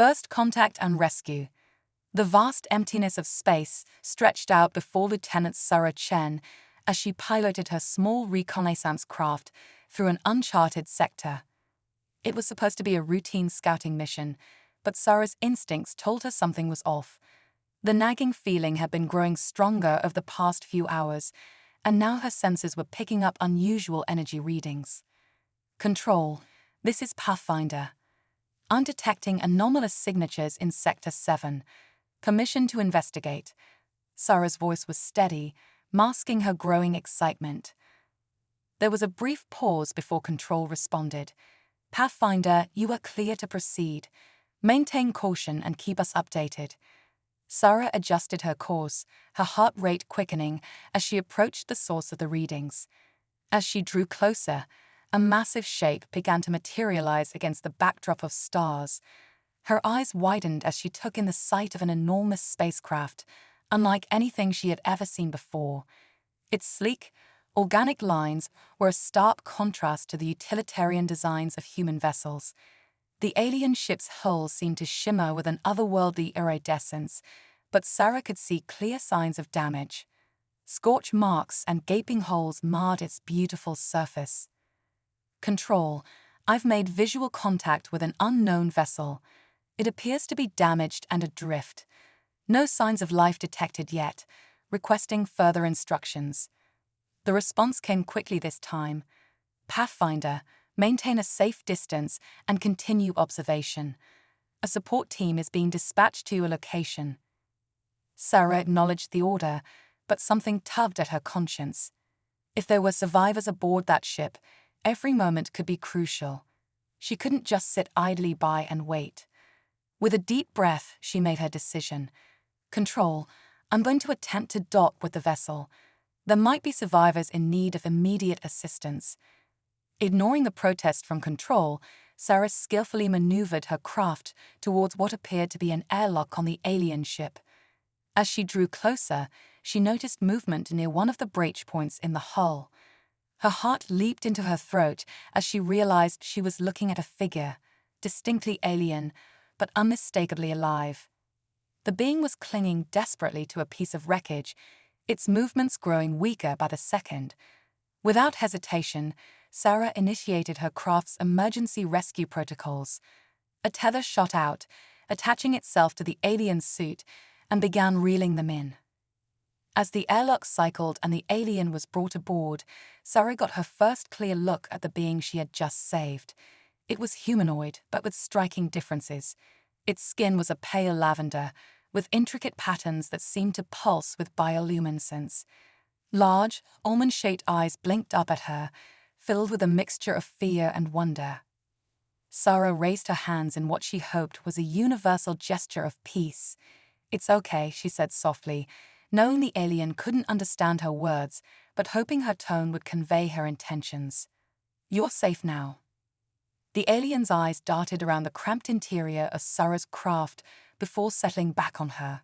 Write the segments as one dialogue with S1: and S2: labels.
S1: First contact and rescue. The vast emptiness of space stretched out before Lieutenant Sarah Chen as she piloted her small reconnaissance craft through an uncharted sector. It was supposed to be a routine scouting mission, but Sarah's instincts told her something was off. The nagging feeling had been growing stronger over the past few hours, and now her senses were picking up unusual energy readings. Control, this is Pathfinder. I'm detecting anomalous signatures in Sector 7. Permission to investigate. Sarah's voice was steady, masking her growing excitement. There was a brief pause before Control responded. Pathfinder, you are clear to proceed. Maintain caution and keep us updated. Sarah adjusted her course, her heart rate quickening as she approached the source of the readings. As she drew closer, a massive shape began to materialize against the backdrop of stars. Her eyes widened as she took in the sight of an enormous spacecraft, unlike anything she had ever seen before. Its sleek, organic lines were a stark contrast to the utilitarian designs of human vessels. The alien ship's hull seemed to shimmer with an otherworldly iridescence, but Sarah could see clear signs of damage. Scorch marks and gaping holes marred its beautiful surface. Control, I've made visual contact with an unknown vessel. It appears to be damaged and adrift. No signs of life detected yet, requesting further instructions. The response came quickly this time. Pathfinder, maintain a safe distance and continue observation. A support team is being dispatched to your location. Sarah acknowledged the order, but something tugged at her conscience. If there were survivors aboard that ship, every moment could be crucial. She couldn't just sit idly by and wait. With a deep breath, she made her decision. Control, I'm going to attempt to dock with the vessel. There might be survivors in need of immediate assistance. Ignoring the protest from Control, Sarah skillfully maneuvered her craft towards what appeared to be an airlock on the alien ship. As she drew closer, she noticed movement near one of the breach points in the hull. Her heart leaped into her throat as she realized she was looking at a figure, distinctly alien, but unmistakably alive. The being was clinging desperately to a piece of wreckage, its movements growing weaker by the second. Without hesitation, Sarah initiated her craft's emergency rescue protocols. A tether shot out, attaching itself to the alien's suit, and began reeling them in. As the airlock cycled and the alien was brought aboard, Sarah got her first clear look at the being she had just saved. It was humanoid, but with striking differences. Its skin was a pale lavender, with intricate patterns that seemed to pulse with bioluminescence. Large, almond-shaped eyes blinked up at her, filled with a mixture of fear and wonder. Sarah raised her hands in what she hoped was a universal gesture of peace. "It's okay," she said softly, knowing the alien couldn't understand her words, but hoping her tone would convey her intentions. "You're safe now." The alien's eyes darted around the cramped interior of Sarah's craft before settling back on her.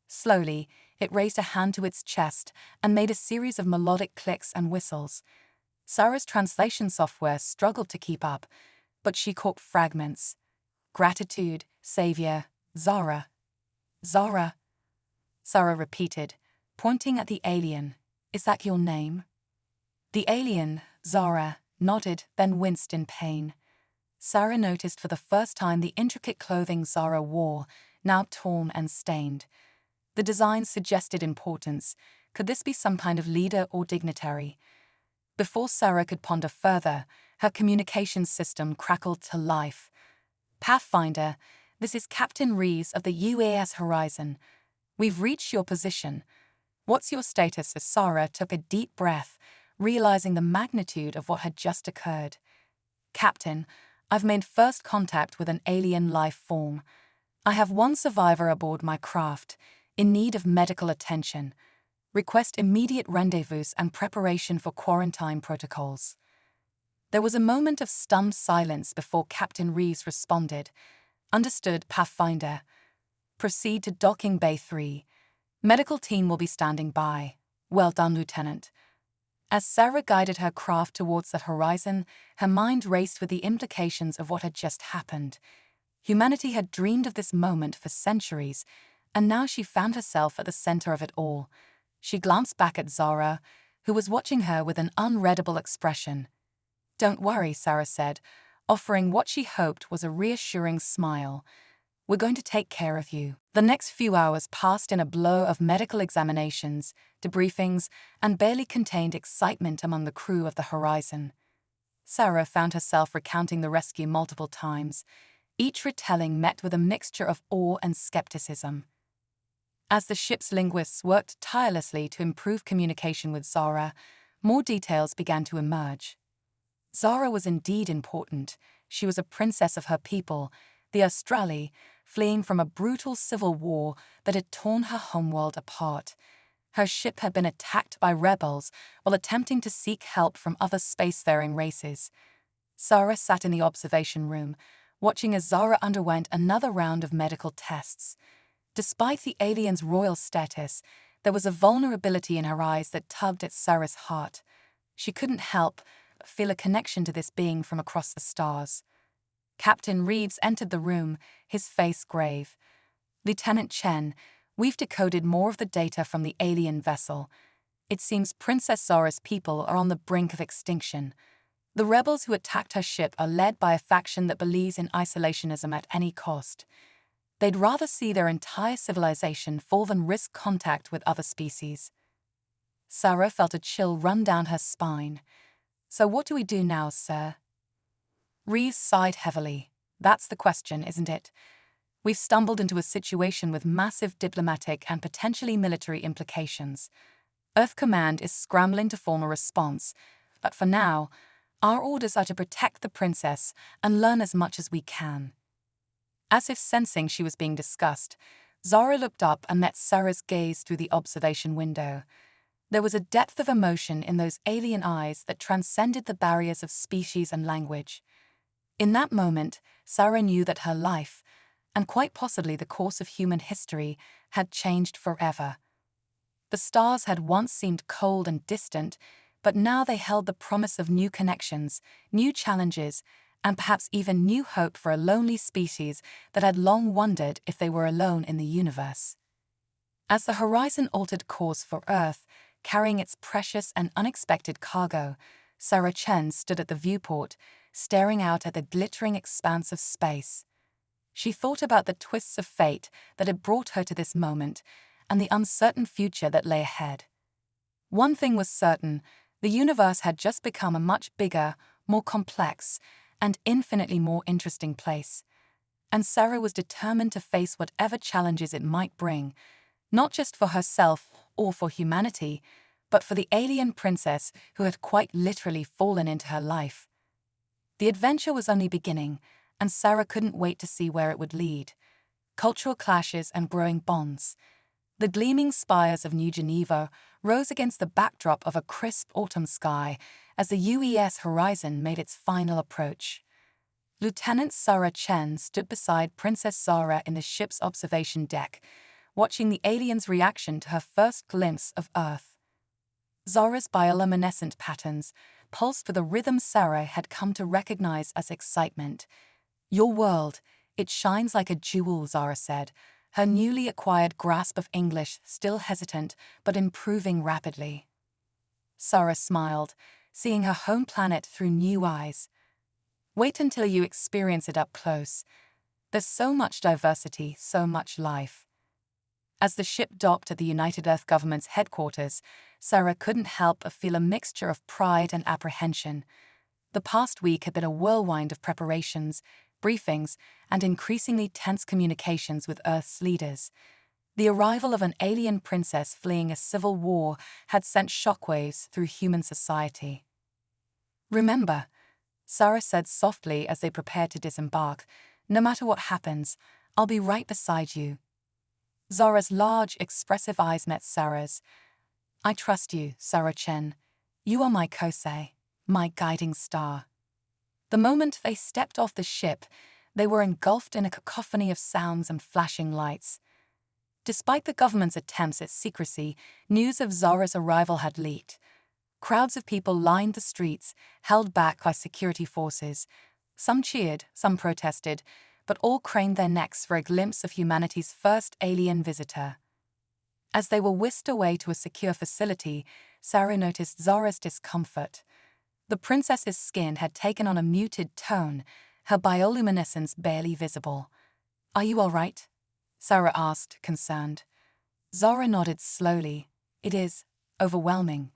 S1: Slowly, it raised a hand to its chest and made a series of melodic clicks and whistles. Sarah's translation software struggled to keep up, but she caught fragments. Gratitude, savior, Zara. Zara. Sarah repeated, pointing at the alien. "Is that your name?" The alien, Zara, nodded, then winced in pain. Sarah noticed for the first time the intricate clothing Zara wore, now torn and stained. The design suggested importance. Could this be some kind of leader or dignitary? Before Sarah could ponder further, her communications system crackled to life. "Pathfinder, this is Captain Rees of the UAS Horizon. We've reached your position. What's your status?" As Sarah took a deep breath, realizing the magnitude of what had just occurred. "Captain, I've made first contact with an alien life form. I have one survivor aboard my craft, in need of medical attention. Request immediate rendezvous and preparation for quarantine protocols." There was a moment of stunned silence before Captain Rees responded. "Understood, Pathfinder. Proceed to Docking Bay 3. Medical team will be standing by. Well done, Lieutenant." As Sarah guided her craft towards the horizon, her mind raced with the implications of what had just happened. Humanity had dreamed of this moment for centuries, and now she found herself at the center of it all. She glanced back at Zara, who was watching her with an unreadable expression. "Don't worry," Sarah said, offering what she hoped was a reassuring smile. "We're going to take care of you." The next few hours passed in a blur of medical examinations, debriefings, and barely contained excitement among the crew of the Horizon. Sarah found herself recounting the rescue multiple times, each retelling met with a mixture of awe and skepticism. As the ship's linguists worked tirelessly to improve communication with Zara, more details began to emerge. Zara was indeed important. She was a princess of her people, the Australi, fleeing from a brutal civil war that had torn her homeworld apart. Her ship had been attacked by rebels while attempting to seek help from other spacefaring races. Zara sat in the observation room, watching as Zara underwent another round of medical tests. Despite the alien's royal status, there was a vulnerability in her eyes that tugged at Sarah's heart. She couldn't help but feel a connection to this being from across the stars. Captain Reeves entered the room, his face grave. "Lieutenant Chen, we've decoded more of the data from the alien vessel. It seems Princess Zara's people are on the brink of extinction. The rebels who attacked her ship are led by a faction that believes in isolationism at any cost. They'd rather see their entire civilization fall than risk contact with other species." Sarah felt a chill run down her spine. "So what do we do now, sir?" Reeves sighed heavily. "That's the question, isn't it? We've stumbled into a situation with massive diplomatic and potentially military implications. Earth Command is scrambling to form a response, but for now, our orders are to protect the princess and learn as much as we can." As if sensing she was being discussed, Zara looked up and met Sarah's gaze through the observation window. There was a depth of emotion in those alien eyes that transcended the barriers of species and language. In that moment, Sarah knew that her life, and quite possibly the course of human history, had changed forever. The stars had once seemed cold and distant, but now they held the promise of new connections, new challenges, and perhaps even new hope for a lonely species that had long wondered if they were alone in the universe. As the Horizon altered course for Earth, carrying its precious and unexpected cargo, Sarah Chen stood at the viewport, staring out at the glittering expanse of space. She thought about the twists of fate that had brought her to this moment and the uncertain future that lay ahead. One thing was certain: the universe had just become a much bigger, more complex, and infinitely more interesting place. And Sarah was determined to face whatever challenges it might bring, not just for herself or for humanity, but for the alien princess who had quite literally fallen into her life. The adventure was only beginning, and Sarah couldn't wait to see where it would lead. Cultural clashes and growing bonds. The gleaming spires of New Geneva rose against the backdrop of a crisp autumn sky as the UES Horizon made its final approach. Lieutenant Sarah Chen stood beside Princess Zara in the ship's observation deck, watching the alien's reaction to her first glimpse of Earth. Zara's bioluminescent patterns pulsed with a rhythm Sarah had come to recognize as excitement. "Your world, it shines like a jewel," Zara said, her newly acquired grasp of English still hesitant but improving rapidly. Sarah smiled, seeing her home planet through new eyes. "Wait until you experience it up close. There's so much diversity, so much life." As the ship docked at the United Earth Government's headquarters, Sarah couldn't help but feel a mixture of pride and apprehension. The past week had been a whirlwind of preparations, briefings, and increasingly tense communications with Earth's leaders. The arrival of an alien princess fleeing a civil war had sent shockwaves through human society. "Remember," Sarah said softly as they prepared to disembark, "no matter what happens, I'll be right beside you." Zara's large, expressive eyes met Sarah's. "I trust you, Sarah Chen. You are my Kosei, my guiding star." The moment they stepped off the ship, they were engulfed in a cacophony of sounds and flashing lights. Despite the government's attempts at secrecy, news of Zara's arrival had leaked. Crowds of people lined the streets, held back by security forces. Some cheered, some protested, but all craned their necks for a glimpse of humanity's first alien visitor. As they were whisked away to a secure facility, Sarah noticed Zara's discomfort. The princess's skin had taken on a muted tone, her bioluminescence barely visible. "Are you all right?" Sarah asked, concerned. Zara nodded slowly. "It is overwhelming.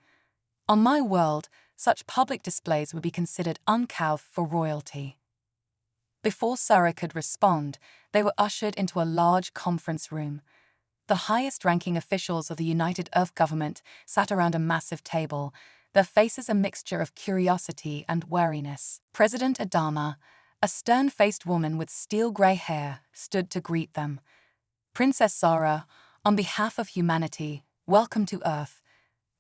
S1: On my world, such public displays would be considered uncouth for royalty." Before Sarah could respond, they were ushered into a large conference room. The highest-ranking officials of the United Earth government sat around a massive table, their faces a mixture of curiosity and wariness. President Adama, a stern-faced woman with steel-gray hair, stood to greet them. "Princess Zara, on behalf of humanity, welcome to Earth.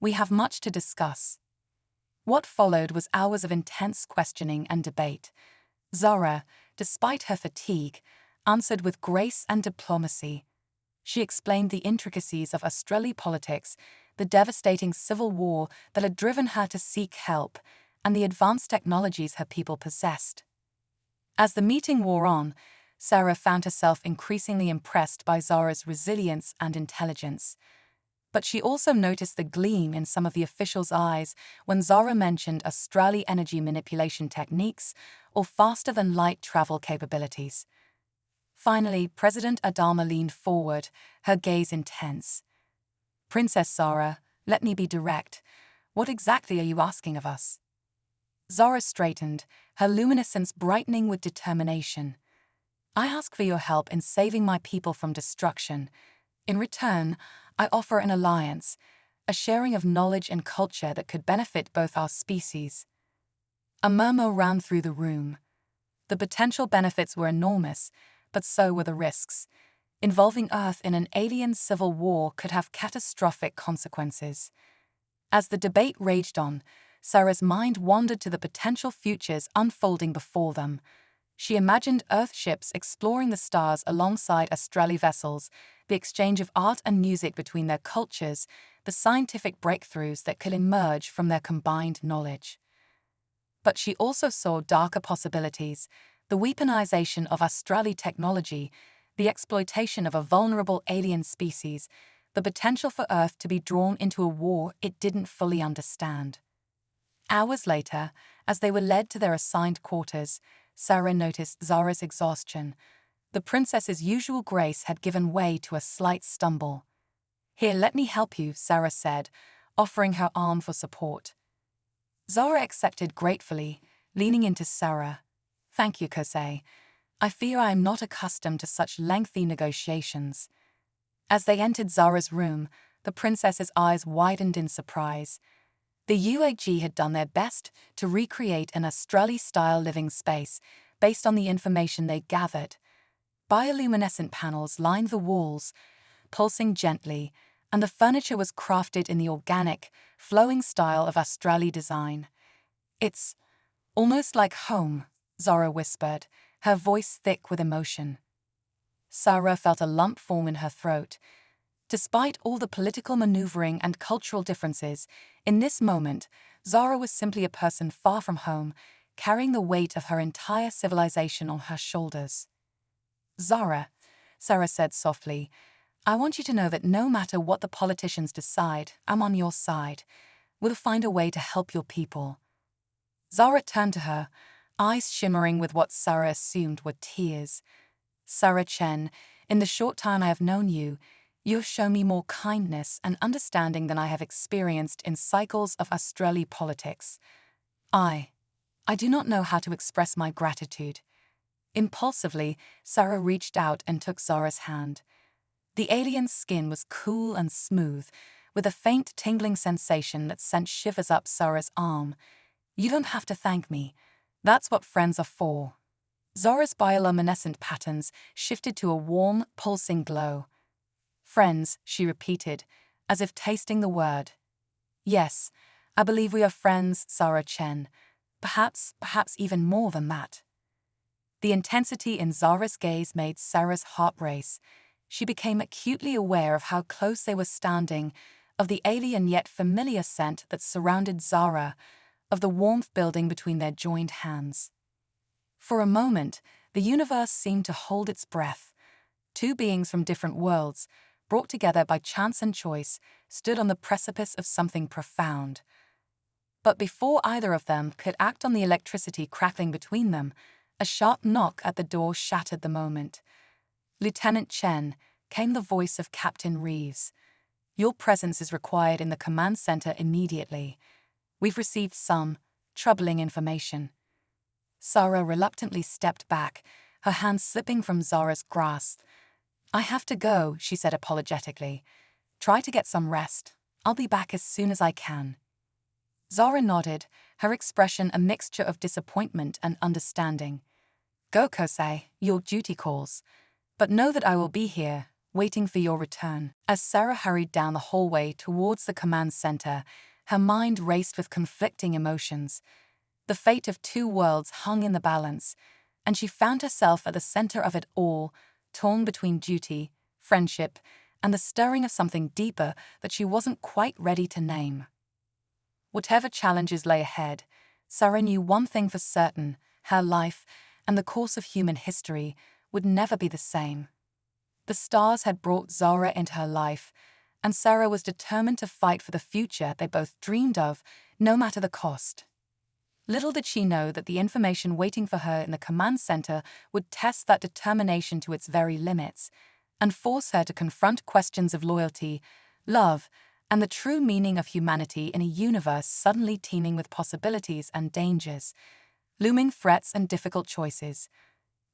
S1: We have much to discuss." What followed was hours of intense questioning and debate. Zara, despite her fatigue, answered with grace and diplomacy. She explained the intricacies of Australi politics, the devastating civil war that had driven her to seek help, and the advanced technologies her people possessed. As the meeting wore on, Sarah found herself increasingly impressed by Zara's resilience and intelligence. But she also noticed the gleam in some of the officials' eyes when Zara mentioned Australi energy manipulation techniques or faster-than-light travel capabilities. Finally, President Adama leaned forward, her gaze intense. "Princess Zara, let me be direct. What exactly are you asking of us?" Zara straightened, her luminescence brightening with determination. "I ask for your help in saving my people from destruction. In return, I offer an alliance, a sharing of knowledge and culture that could benefit both our species." A murmur ran through the room. The potential benefits were enormous, but so were the risks. Involving Earth in an alien civil war could have catastrophic consequences. As the debate raged on, Sarah's mind wandered to the potential futures unfolding before them. She imagined Earth ships exploring the stars alongside Australi vessels, the exchange of art and music between their cultures, the scientific breakthroughs that could emerge from their combined knowledge. But she also saw darker possibilities: the weaponization of Australi technology, the exploitation of a vulnerable alien species, the potential for Earth to be drawn into a war it didn't fully understand. Hours later, as they were led to their assigned quarters, Sarah noticed Zara's exhaustion. The princess's usual grace had given way to a slight stumble. "Here, let me help you," Sarah said, offering her arm for support. Zara accepted gratefully, leaning into Sarah. "Thank you, Kosei. I fear I am not accustomed to such lengthy negotiations." As they entered Zara's room, the princess's eyes widened in surprise. The UAG had done their best to recreate an Australi-style living space based on the information they gathered. Bioluminescent panels lined the walls, pulsing gently, and the furniture was crafted in the organic, flowing style of Australi design. "It's almost like home," Zara whispered, her voice thick with emotion. Sarah felt a lump form in her throat. Despite all the political maneuvering and cultural differences, in this moment, Zara was simply a person far from home, carrying the weight of her entire civilization on her shoulders. "Zara," Sarah said softly, "I want you to know that no matter what the politicians decide, I'm on your side. We'll find a way to help your people." Zara turned to her, eyes shimmering with what Sarah assumed were tears. "Sarah Chen, in the short time I have known you, you have shown me more kindness and understanding than I have experienced in cycles of Australi politics. I do not know how to express my gratitude." Impulsively, Sarah reached out and took Zara's hand. The alien's skin was cool and smooth, with a faint tingling sensation that sent shivers up Zara's arm. "You don't have to thank me. That's what friends are for." Zara's bioluminescent patterns shifted to a warm, pulsing glow. "Friends," she repeated, as if tasting the word. "Yes, I believe we are friends, Sarah Chen. Perhaps even more than that." The intensity in Zara's gaze made Sarah's heart race. She became acutely aware of how close they were standing, of the alien yet familiar scent that surrounded Zara, of the warmth building between their joined hands. For a moment, the universe seemed to hold its breath. Two beings from different worlds, brought together by chance and choice, stood on the precipice of something profound. But before either of them could act on the electricity crackling between them, a sharp knock at the door shattered the moment. "Lieutenant Chen," came the voice of Captain Reeves. "Your presence is required in the command center immediately. We've received some troubling information." Sarah reluctantly stepped back, her hand slipping from Zara's grasp. "I have to go," she said apologetically. "Try to get some rest. I'll be back as soon as I can." Zara nodded, her expression a mixture of disappointment and understanding. "Go, Kosei, your duty calls. But know that I will be here, waiting for your return." As Sarah hurried down the hallway towards the command center, her mind raced with conflicting emotions. The fate of two worlds hung in the balance, and she found herself at the center of it all, torn between duty, friendship, and the stirring of something deeper that she wasn't quite ready to name. Whatever challenges lay ahead, Sarah knew one thing for certain: her life, and the course of human history, would never be the same. The stars had brought Zara into her life, and Sarah was determined to fight for the future they both dreamed of, no matter the cost. Little did she know that the information waiting for her in the command center would test that determination to its very limits, and force her to confront questions of loyalty, love, and the true meaning of humanity in a universe suddenly teeming with possibilities and dangers, looming threats and difficult choices.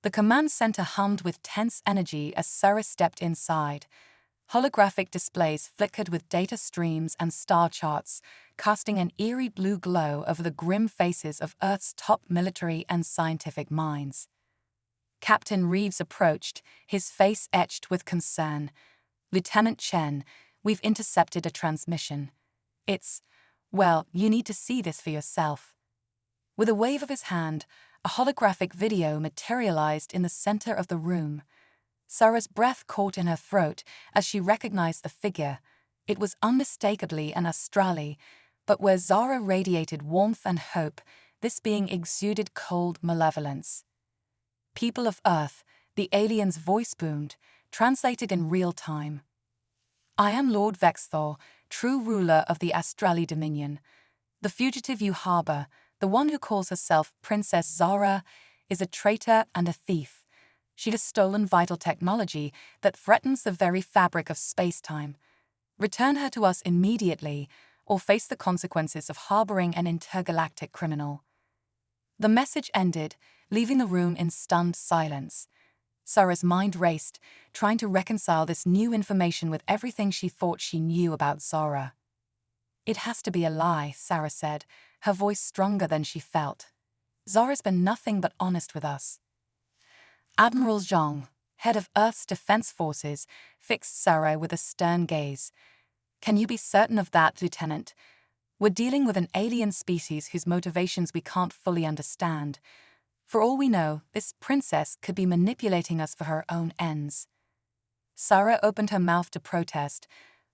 S1: The command center hummed with tense energy as Sarah stepped inside. Holographic displays flickered with data streams and star charts, casting an eerie blue glow over the grim faces of Earth's top military and scientific minds. Captain Reeves approached, his face etched with concern. "Lieutenant Chen, we've intercepted a transmission. Well, you need to see this for yourself." With a wave of his hand, a holographic video materialized in the center of the room. Sarah's breath caught in her throat as she recognized the figure. It was unmistakably an Astrali, but where Zara radiated warmth and hope, this being exuded cold malevolence. "People of Earth," the alien's voice boomed, translated in real time. "I am Lord Vexthor, true ruler of the Astrali Dominion. The fugitive you harbor, the one who calls herself Princess Zara, is a traitor and a thief. She has stolen vital technology that threatens the very fabric of space-time. Return her to us immediately, or face the consequences of harboring an intergalactic criminal." The message ended, leaving the room in stunned silence. Sarah's mind raced, trying to reconcile this new information with everything she thought she knew about Zara. "It has to be a lie," Sarah said, her voice stronger than she felt. "Zara's been nothing but honest with us." Admiral Zhang, head of Earth's defense forces, fixed Sarah with a stern gaze. "Can you be certain of that, Lieutenant? We're dealing with an alien species whose motivations we can't fully understand. For all we know, this princess could be manipulating us for her own ends." Sarah opened her mouth to protest,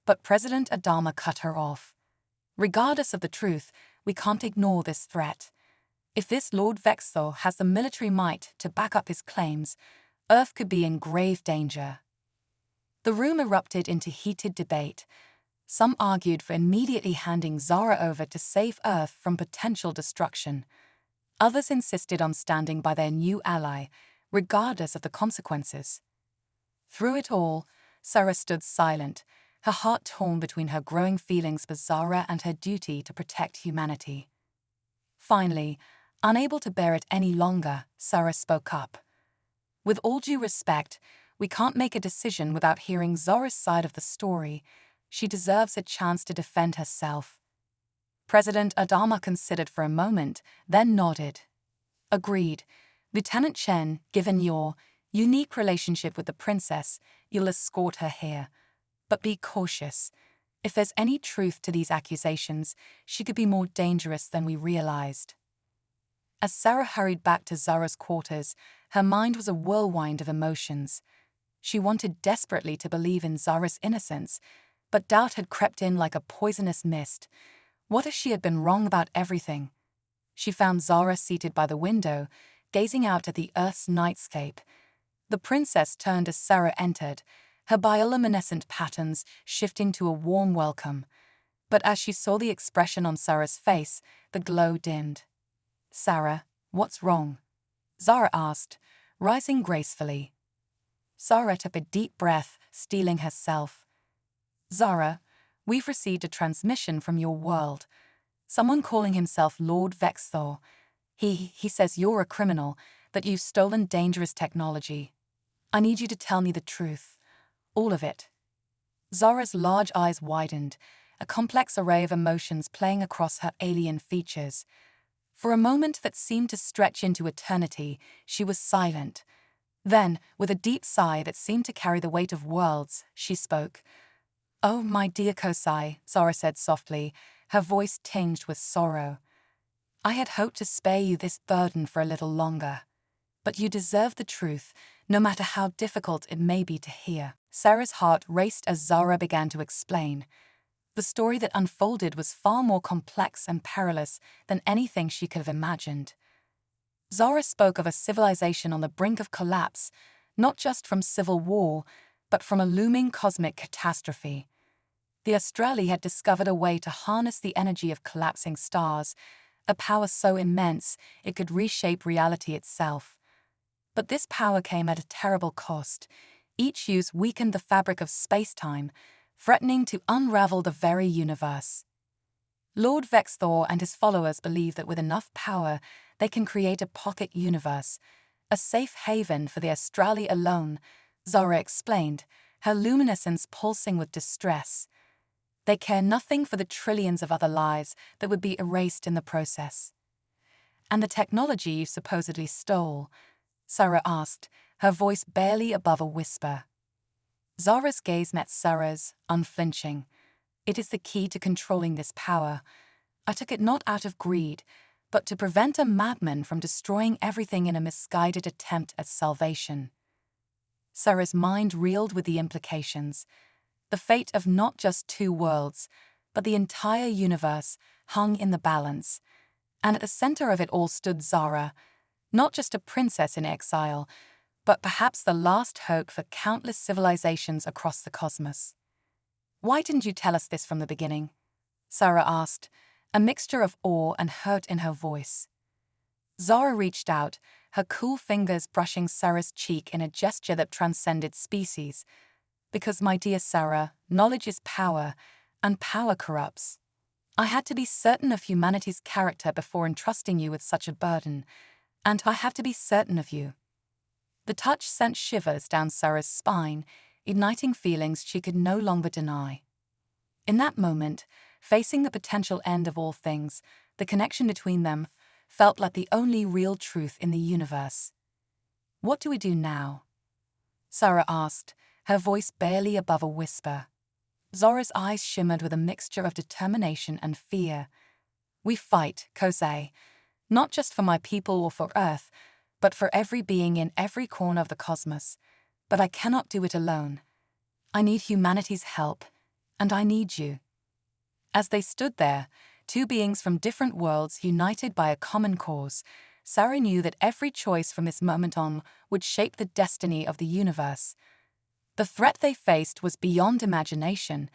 S1: but President Adama cut her off. "Regardless of the truth, we can't ignore this threat. If this Lord Vexthor has the military might to back up his claims, Earth could be in grave danger." The room erupted into heated debate. Some argued for immediately handing Zara over to save Earth from potential destruction. Others insisted on standing by their new ally, regardless of the consequences. Through it all, Sarah stood silent, her heart torn between her growing feelings for Zara and her duty to protect humanity. Finally, unable to bear it any longer, Sarah spoke up. "With all due respect, we can't make a decision without hearing Zara's side of the story. She deserves a chance to defend herself." President Adama considered for a moment, then nodded. "Agreed. Lieutenant Chen, given your unique relationship with the princess, you'll escort her here. But be cautious. If there's any truth to these accusations, she could be more dangerous than we realized." As Sarah hurried back to Zara's quarters, her mind was a whirlwind of emotions. She wanted desperately to believe in Zara's innocence, but doubt had crept in like a poisonous mist. What if she had been wrong about everything? She found Zara seated by the window, gazing out at the Earth's nightscape. The princess turned as Sarah entered, her bioluminescent patterns shifting to a warm welcome. But as she saw the expression on Sarah's face, the glow dimmed. "Sarah, what's wrong?" Zara asked, rising gracefully. Sarah took a deep breath, steeling herself. "Zara, we've received a transmission from your world. Someone calling himself Lord Vexthor. He says you're a criminal, that you've stolen dangerous technology. I need you to tell me the truth. All of it." Zara's large eyes widened, a complex array of emotions playing across her alien features. For a moment that seemed to stretch into eternity, she was silent. Then, with a deep sigh that seemed to carry the weight of worlds, she spoke. "Oh, my dear Kosai," Zara said softly, her voice tinged with sorrow. "I had hoped to spare you this burden for a little longer. But you deserve the truth, no matter how difficult it may be to hear." Sarah's heart raced as Zara began to explain. The story that unfolded was far more complex and perilous than anything she could have imagined. Zara spoke of a civilization on the brink of collapse, not just from civil war, but from a looming cosmic catastrophe. The Australi had discovered a way to harness the energy of collapsing stars, a power so immense it could reshape reality itself. But this power came at a terrible cost. Each use weakened the fabric of space-time, threatening to unravel the very universe. Lord Vexthor and his followers believe that with enough power, they can create a pocket universe, a safe haven for the Australi alone, Zara explained, her luminescence pulsing with distress. They care nothing for the trillions of other lives that would be erased in the process. "And the technology you supposedly stole?" Sarah asked, her voice barely above a whisper. Zara's gaze met Sarah's, unflinching. "It is the key to controlling this power. I took it not out of greed, but to prevent a madman from destroying everything in a misguided attempt at salvation." Sarah's mind reeled with the implications. The fate of not just two worlds, but the entire universe hung in the balance. And at the center of it all stood Zara, not just a princess in exile, but perhaps the last hope for countless civilizations across the cosmos. "Why didn't you tell us this from the beginning?" Sarah asked, a mixture of awe and hurt in her voice. Zara reached out, her cool fingers brushing Sarah's cheek in a gesture that transcended species. "Because, my dear Sarah, knowledge is power, and power corrupts. I had to be certain of humanity's character before entrusting you with such a burden, and I have to be certain of you." The touch sent shivers down Sarah's spine, igniting feelings she could no longer deny. In that moment, facing the potential end of all things, the connection between them felt like the only real truth in the universe. "What do we do now?" Sarah asked, her voice barely above a whisper. Zara's eyes shimmered with a mixture of determination and fear. "We fight, Kosei, not just for my people or for Earth, but for every being in every corner of the cosmos. But I cannot do it alone. I need humanity's help, and I need you." As they stood there, two beings from different worlds united by a common cause, Sarah knew that every choice from this moment on would shape the destiny of the universe. The threat they faced was beyond imagination,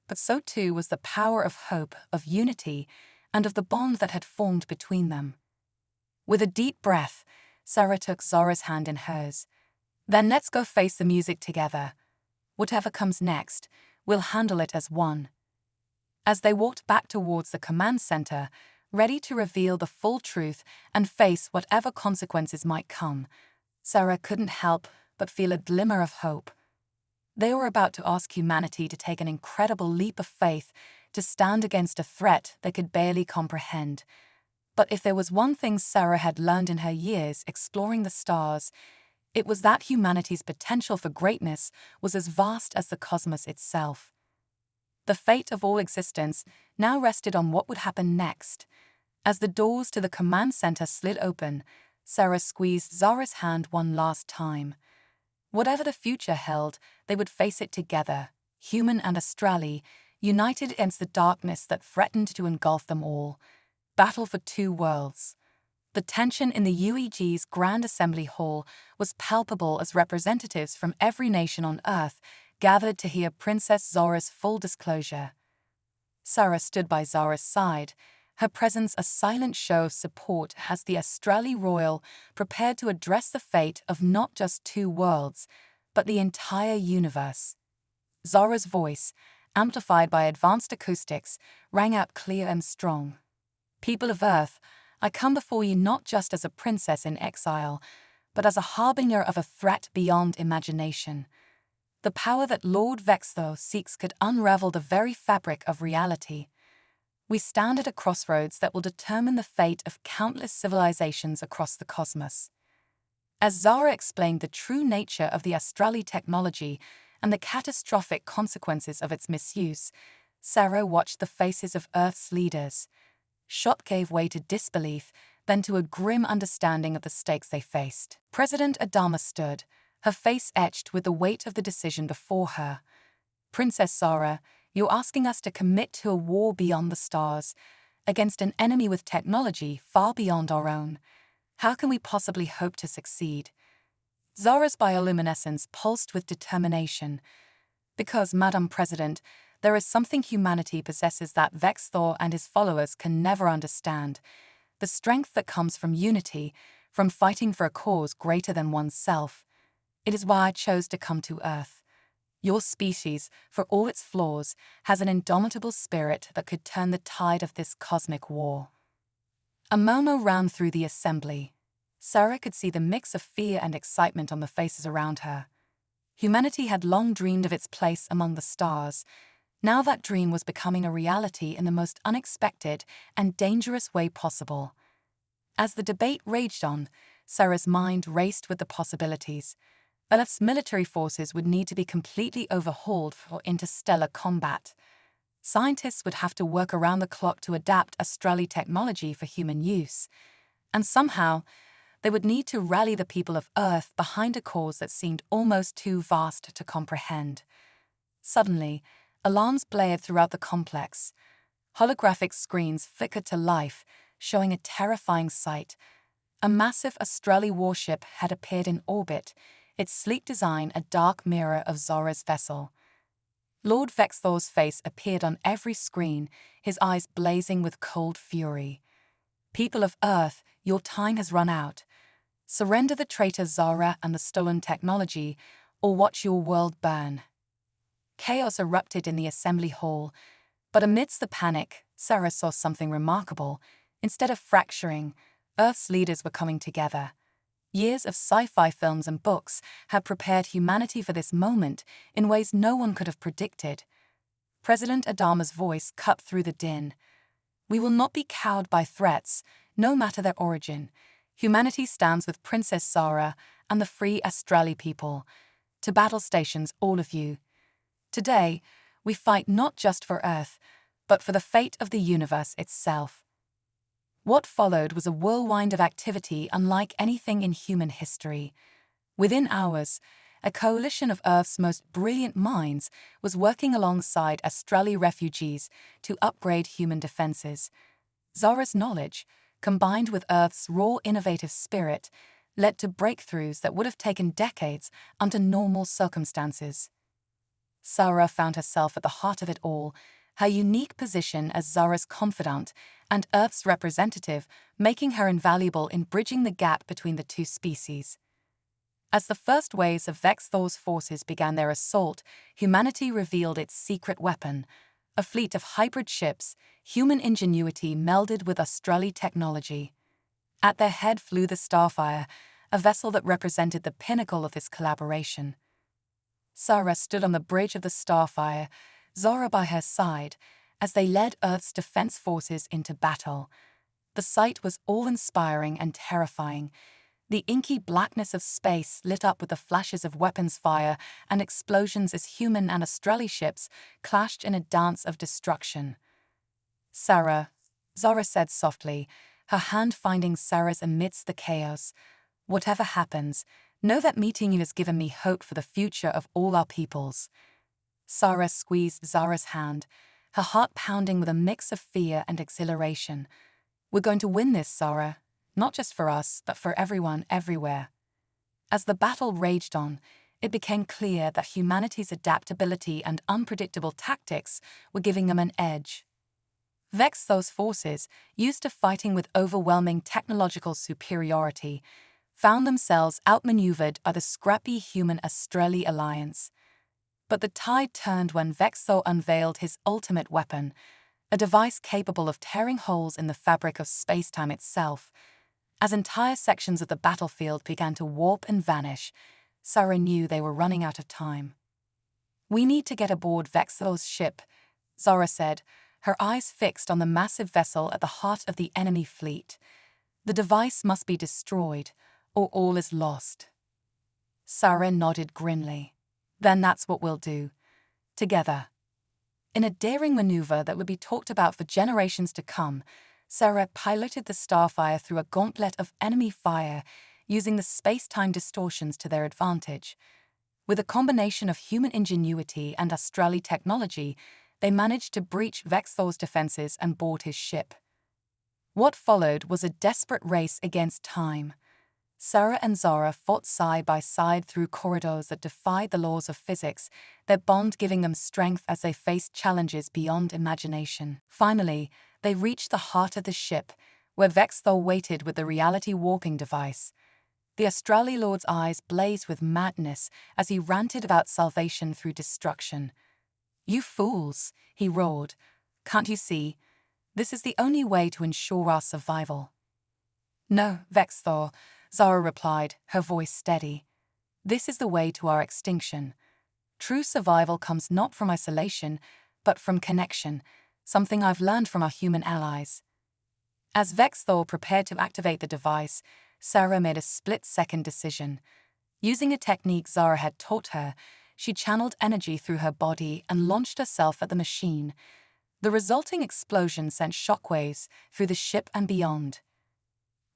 S1: but so too was the power of hope, of unity, and of the bond that had formed between them. With a deep breath, Sarah took Zara's hand in hers. "Then let's go face the music together. Whatever comes next, we'll handle it as one." As they walked back towards the command center, ready to reveal the full truth and face whatever consequences might come, Sarah couldn't help but feel a glimmer of hope. They were about to ask humanity to take an incredible leap of faith to stand against a threat they could barely comprehend. But if there was one thing Sarah had learned in her years exploring the stars, it was that humanity's potential for greatness was as vast as the cosmos itself. The fate of all existence now rested on what would happen next. As the doors to the command center slid open, Sarah squeezed Zara's hand one last time. Whatever the future held, they would face it together, human and Australi, united against the darkness that threatened to engulf them all. Battle for two worlds. The tension in the UEG's Grand Assembly Hall was palpable as representatives from every nation on Earth gathered to hear Princess Zora's full disclosure. Sarah stood by Zora's side, her presence a silent show of support as the Australi royal prepared to address the fate of not just two worlds, but the entire universe. Zora's voice, amplified by advanced acoustics, rang out clear and strong. "People of Earth, I come before you not just as a princess in exile, but as a harbinger of a threat beyond imagination. The power that Lord Vexthor seeks could unravel the very fabric of reality. We stand at a crossroads that will determine the fate of countless civilizations across the cosmos." As Zara explained the true nature of the Australi technology and the catastrophic consequences of its misuse, Sarah watched the faces of Earth's leaders. Shock gave way to disbelief, then to a grim understanding of the stakes they faced. President Adama stood, her face etched with the weight of the decision before her. "Princess Zara, you're asking us to commit to a war beyond the stars, against an enemy with technology far beyond our own. How can we possibly hope to succeed?" Zara's bioluminescence pulsed with determination. "Because, Madam President, there is something humanity possesses that Vexthor and his followers can never understand. The strength that comes from unity, from fighting for a cause greater than oneself. It is why I chose to come to Earth. Your species, for all its flaws, has an indomitable spirit that could turn the tide of this cosmic war." A murmur ran through the assembly. Sarah could see the mix of fear and excitement on the faces around her. Humanity had long dreamed of its place among the stars. Now that dream was becoming a reality in the most unexpected and dangerous way possible. As the debate raged on, Sarah's mind raced with the possibilities. Earth's military forces would need to be completely overhauled for interstellar combat. Scientists would have to work around the clock to adapt Australi technology for human use. And somehow, they would need to rally the people of Earth behind a cause that seemed almost too vast to comprehend. Suddenly, alarms blared throughout the complex. Holographic screens flickered to life, showing a terrifying sight. A massive Australi warship had appeared in orbit, its sleek design a dark mirror of Zora's vessel. Lord Vexthor's face appeared on every screen, his eyes blazing with cold fury. "People of Earth, your time has run out. Surrender the traitor Zora and the stolen technology, or watch your world burn." Chaos erupted in the assembly hall, but amidst the panic, Sarah saw something remarkable. Instead of fracturing, Earth's leaders were coming together. Years of sci-fi films and books had prepared humanity for this moment in ways no one could have predicted. President Adama's voice cut through the din. "We will not be cowed by threats, no matter their origin. Humanity stands with Princess Zara and the free Australi people. To battle stations, all of you. Today, we fight not just for Earth, but for the fate of the universe itself." What followed was a whirlwind of activity unlike anything in human history. Within hours, a coalition of Earth's most brilliant minds was working alongside Australi refugees to upgrade human defenses. Zora's knowledge, combined with Earth's raw innovative spirit, led to breakthroughs that would have taken decades under normal circumstances. Sarah found herself at the heart of it all, her unique position as Zara's confidant and Earth's representative making her invaluable in bridging the gap between the two species. As the first waves of Vexthor's forces began their assault, humanity revealed its secret weapon, a fleet of hybrid ships, human ingenuity melded with Australi technology. At their head flew the Starfire, a vessel that represented the pinnacle of this collaboration. Sarah stood on the bridge of the Starfire, Zora by her side, as they led Earth's defense forces into battle. The sight was awe-inspiring and terrifying. The inky blackness of space lit up with the flashes of weapons fire and explosions as human and Australi ships clashed in a dance of destruction. "Sarah," Zora said softly, her hand finding Sarah's amidst the chaos. "Whatever happens, know that meeting you has given me hope for the future of all our peoples." Sarah squeezed Zara's hand, her heart pounding with a mix of fear and exhilaration. "We're going to win this, Zara. not just for us, but for everyone, everywhere. As the battle raged on, it became clear that humanity's adaptability and unpredictable tactics were giving them an edge. Vexthos forces, used to fighting with overwhelming technological superiority, found themselves outmaneuvered by the scrappy human Australia alliance. But the tide turned when Vexthos unveiled his ultimate weapon, a device capable of tearing holes in the fabric of space-time itself. As entire sections of the battlefield began to warp and vanish, Sarah knew they were running out of time. "We need to get aboard Vexthos' ship," Zara said, her eyes fixed on the massive vessel at the heart of the enemy fleet. "The device must be destroyed, or all is lost." Sarah nodded grimly. "Then that's what we'll do. Together." In a daring maneuver that would be talked about for generations to come, Sarah piloted the Starfire through a gauntlet of enemy fire, using the space-time distortions to their advantage. With a combination of human ingenuity and Australi technology, they managed to breach Vexthos' defenses and board his ship. What followed was a desperate race against time. Sarah and Zara fought side by side through corridors that defied the laws of physics, their bond giving them strength as they faced challenges beyond imagination. Finally, they reached the heart of the ship, where Vexthos waited with the reality warping device. The Australi Lord's eyes blazed with madness as he ranted about salvation through destruction. "You fools," he roared. "Can't you see? This is the only way to ensure our survival." "No, Vexthos," Zara replied, her voice steady. "This is the way to our extinction. True survival comes not from isolation, but from connection, something I've learned from our human allies." As Vexthos prepared to activate the device, Sarah made a split-second decision. Using a technique Zara had taught her, she channeled energy through her body and launched herself at the machine. The resulting explosion sent shockwaves through the ship and beyond.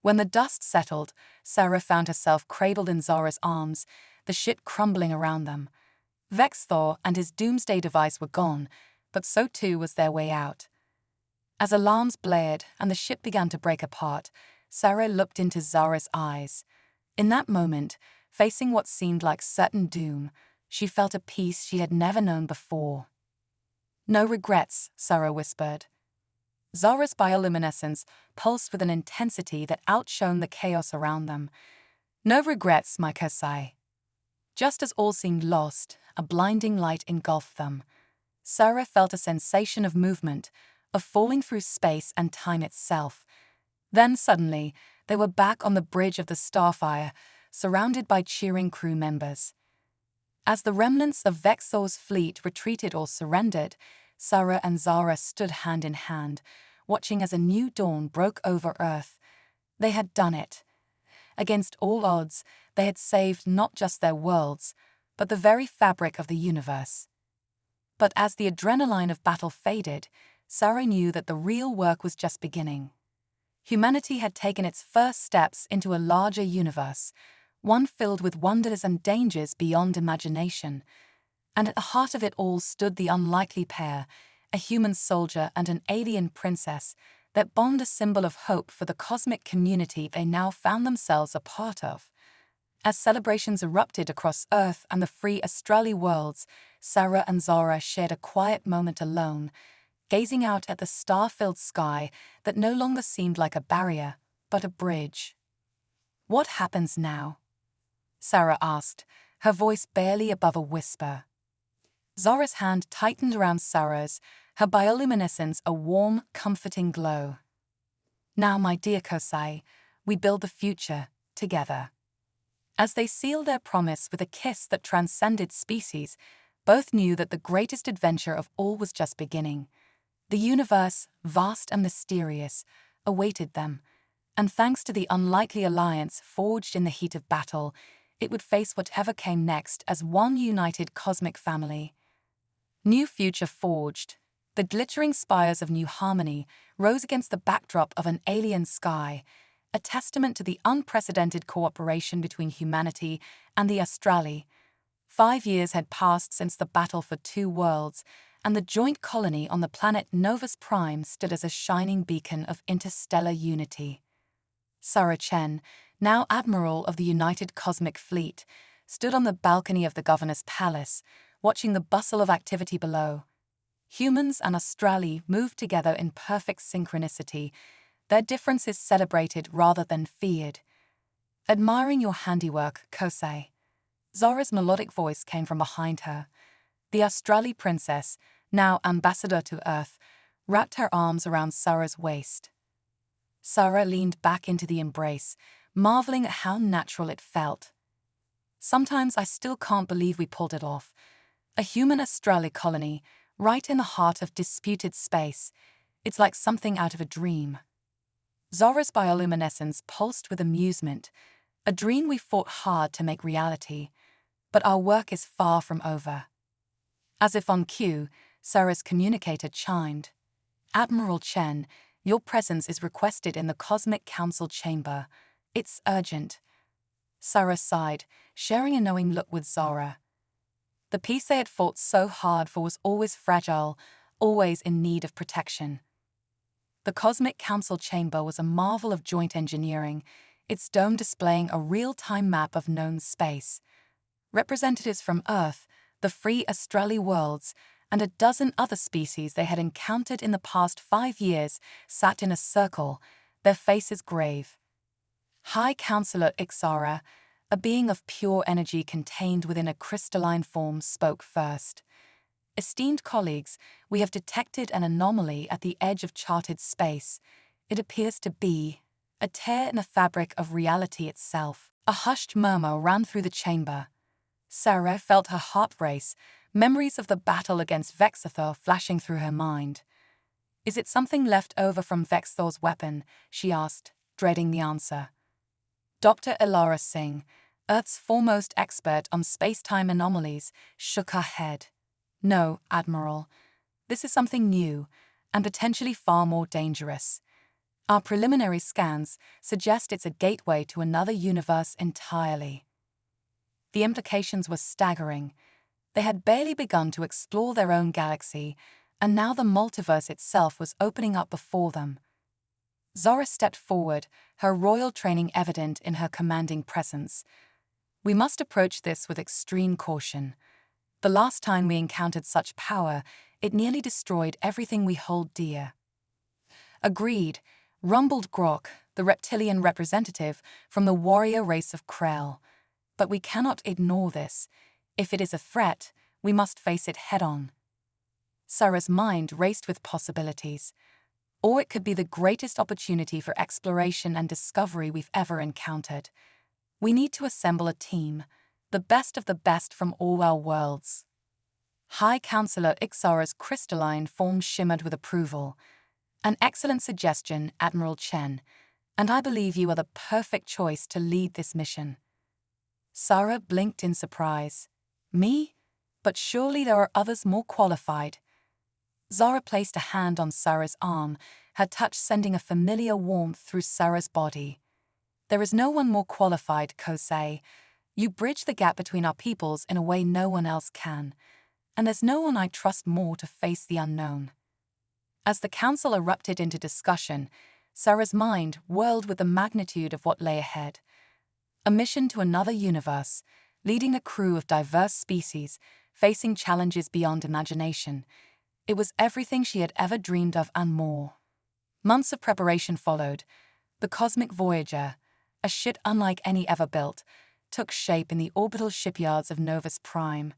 S1: When the dust settled, Sarah found herself cradled in Zara's arms, the ship crumbling around them. Vexthos and his doomsday device were gone, but so too was their way out. As alarms blared and the ship began to break apart, Sarah looked into Zara's eyes. In that moment, facing what seemed like certain doom, she felt a peace she had never known before. "No regrets," Sarah whispered. Zara's bioluminescence pulsed with an intensity that outshone the chaos around them. "No regrets, my Kosai." Just as all seemed lost, a blinding light engulfed them. Sarah felt a sensation of movement, of falling through space and time itself. Then suddenly, they were back on the bridge of the Starfire, surrounded by cheering crew members. As the remnants of Vexthos' fleet retreated or surrendered, Sarah and Zara stood hand in hand, watching as a new dawn broke over Earth. They had done it. Against all odds, they had saved not just their worlds, but the very fabric of the universe. But as the adrenaline of battle faded, Sarah knew that the real work was just beginning. Humanity had taken its first steps into a larger universe, one filled with wonders and dangers beyond imagination. And at the heart of it all stood the unlikely pair, a human soldier and an alien princess, that bond a symbol of hope for the cosmic community they now found themselves a part of. As celebrations erupted across Earth and the free Australi worlds, Sarah and Zara shared a quiet moment alone, gazing out at the star-filled sky that no longer seemed like a barrier, but a bridge. "What happens now?" Sarah asked, her voice barely above a whisper. Zara's hand tightened around Sarah's, her bioluminescence a warm, comforting glow. "Now, my dear Kosai, we build the future, together." As they sealed their promise with a kiss that transcended species, both knew that the greatest adventure of all was just beginning. The universe, vast and mysterious, awaited them, and thanks to the unlikely alliance forged in the heat of battle, it would face whatever came next as one united cosmic family. New future forged. The glittering spires of New Harmony rose against the backdrop of an alien sky, a testament to the unprecedented cooperation between humanity and the Australi. 5 years had passed since the battle for two worlds, and the joint colony on the planet Novus Prime stood as a shining beacon of interstellar unity. Sarah Chen, now Admiral of the United Cosmic Fleet, stood on the balcony of the governor's palace, watching the bustle of activity below. Humans and Australi moved together in perfect synchronicity, their differences celebrated rather than feared. Admiring your handiwork, Kosei. Zora's melodic voice came from behind her. The Australi princess, now ambassador to Earth, wrapped her arms around Sarah's waist. Sarah leaned back into the embrace, marveling at how natural it felt. Sometimes I still can't believe we pulled it off. A human Australi colony, right in the heart of disputed space. It's like something out of a dream. Zora's bioluminescence pulsed with amusement, a dream we fought hard to make reality. But our work is far from over. As if on cue, Sarah's communicator chimed. Admiral Chen, your presence is requested in the Cosmic Council chamber. It's urgent. Sarah sighed, sharing a knowing look with Zora. The peace they had fought so hard for was always fragile, always in need of protection. The Cosmic Council chamber was a marvel of joint engineering, its dome displaying a real-time map of known space. Representatives from Earth, the free Australi worlds, and a dozen other species they had encountered in the past 5 years sat in a circle, their faces grave. High Counselor Ixara, a being of pure energy contained within a crystalline form, spoke first. Esteemed colleagues, we have detected an anomaly at the edge of charted space. It appears to be a tear in the fabric of reality itself. A hushed murmur ran through the chamber. Sarah felt her heart race, memories of the battle against Vexathor flashing through her mind. Is it something left over from Vexthor's weapon? She asked, dreading the answer. Dr. Elara Singh, Earth's foremost expert on space-time anomalies, shook her head. No, Admiral. This is something new, and potentially far more dangerous. Our preliminary scans suggest it's a gateway to another universe entirely. The implications were staggering. They had barely begun to explore their own galaxy, and now the multiverse itself was opening up before them. Zora stepped forward, her royal training evident in her commanding presence. We must approach this with extreme caution. The last time we encountered such power, it nearly destroyed everything we hold dear. Agreed, rumbled Grok, the reptilian representative from the warrior race of Krell. But we cannot ignore this. If it is a threat, we must face it head-on. Sarah's mind raced with possibilities. Or it could be the greatest opportunity for exploration and discovery we've ever encountered. We need to assemble a team, the best of the best from all our worlds. High Counselor Ixara's crystalline form shimmered with approval. An excellent suggestion, Admiral Chen, and I believe you are the perfect choice to lead this mission. Sarah blinked in surprise. Me? But surely there are others more qualified. Zora placed a hand on Sarah's arm, her touch sending a familiar warmth through Sarah's body. There is no one more qualified, Kosei. You bridge the gap between our peoples in a way no one else can. And there's no one I trust more to face the unknown. As the council erupted into discussion, Sarah's mind whirled with the magnitude of what lay ahead. A mission to another universe, leading a crew of diverse species, facing challenges beyond imagination. It was everything she had ever dreamed of and more. Months of preparation followed. The Cosmic Voyager, a ship unlike any ever built, took shape in the orbital shipyards of Novus Prime.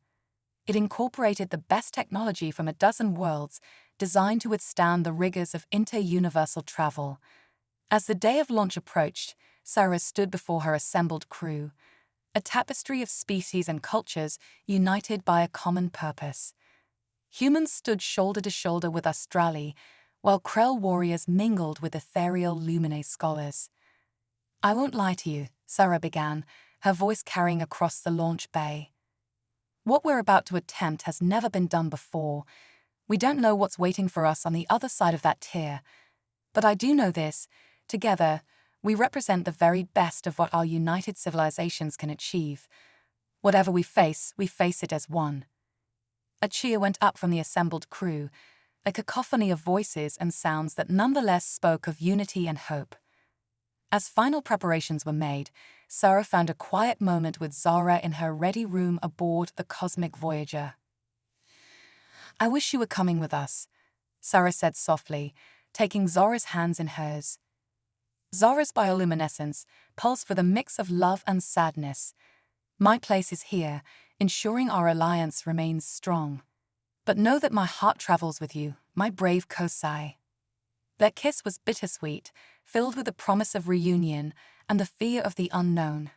S1: It incorporated the best technology from a dozen worlds, designed to withstand the rigors of inter-universal travel. As the day of launch approached, Sarah stood before her assembled crew, a tapestry of species and cultures united by a common purpose. Humans stood shoulder to shoulder with Australi, while Krell warriors mingled with ethereal Lumine scholars. I won't lie to you, Sarah began, her voice carrying across the launch bay. What we're about to attempt has never been done before. We don't know what's waiting for us on the other side of that tier. But I do know this, together, we represent the very best of what our united civilizations can achieve. Whatever we face it as one. A cheer went up from the assembled crew, a cacophony of voices and sounds that nonetheless spoke of unity and hope. As final preparations were made, Sarah found a quiet moment with Zara in her ready room aboard the cosmic Voyager. "I wish you were coming with us," Sarah said softly, taking Zara's hands in hers. Zara's bioluminescence pulsed with a mix of love and sadness. "My place is here, ensuring our alliance remains strong. But know that my heart travels with you, my brave Kosai." Their kiss was bittersweet, filled with the promise of reunion and the fear of the unknown.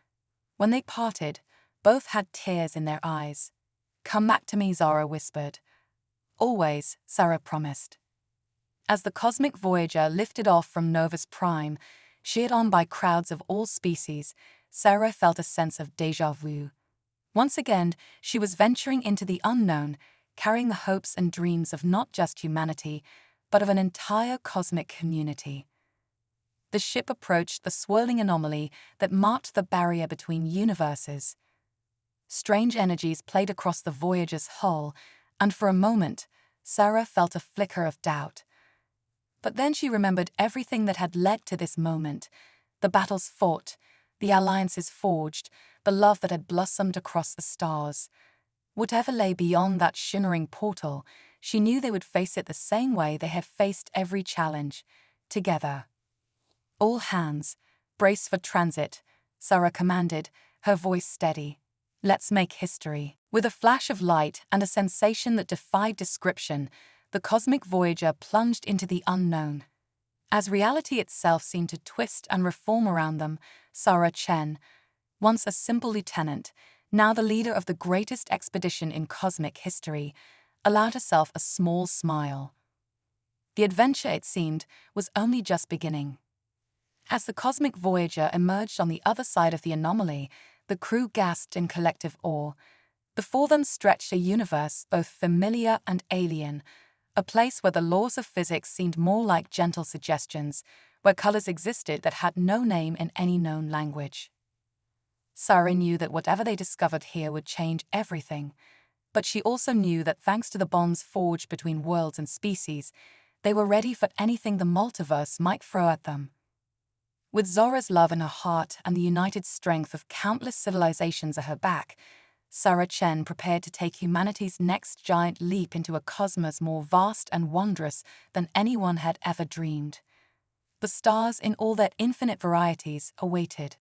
S1: When they parted, both had tears in their eyes. "Come back to me," Zara whispered. "Always," Sarah promised. As the cosmic Voyager lifted off from Novus Prime, cheered on by crowds of all species, Sarah felt a sense of déjà vu. Once again, she was venturing into the unknown, carrying the hopes and dreams of not just humanity, but of an entire cosmic community. The ship approached the swirling anomaly that marked the barrier between universes. Strange energies played across the Voyager's hull, and for a moment, Sarah felt a flicker of doubt. But then she remembered everything that had led to this moment: the battles fought, the alliances forged, the love that had blossomed across the stars. Whatever lay beyond that shimmering portal, she knew they would face it the same way they had faced every challenge, together. "All hands, brace for transit," Sarah commanded, her voice steady. "Let's make history." With a flash of light and a sensation that defied description, the cosmic Voyager plunged into the unknown. As reality itself seemed to twist and reform around them, Sarah Chen, once a simple lieutenant, now the leader of the greatest expedition in cosmic history, allowed herself a small smile. The adventure, it seemed, was only just beginning. As the cosmic Voyager emerged on the other side of the anomaly, the crew gasped in collective awe. Before them stretched a universe both familiar and alien, a place where the laws of physics seemed more like gentle suggestions, where colors existed that had no name in any known language. Sarah knew that whatever they discovered here would change everything, but she also knew that thanks to the bonds forged between worlds and species, they were ready for anything the multiverse might throw at them. With Zora's love in her heart and the united strength of countless civilizations at her back, Sarah Chen prepared to take humanity's next giant leap into a cosmos more vast and wondrous than anyone had ever dreamed. The stars, in all their infinite varieties, awaited.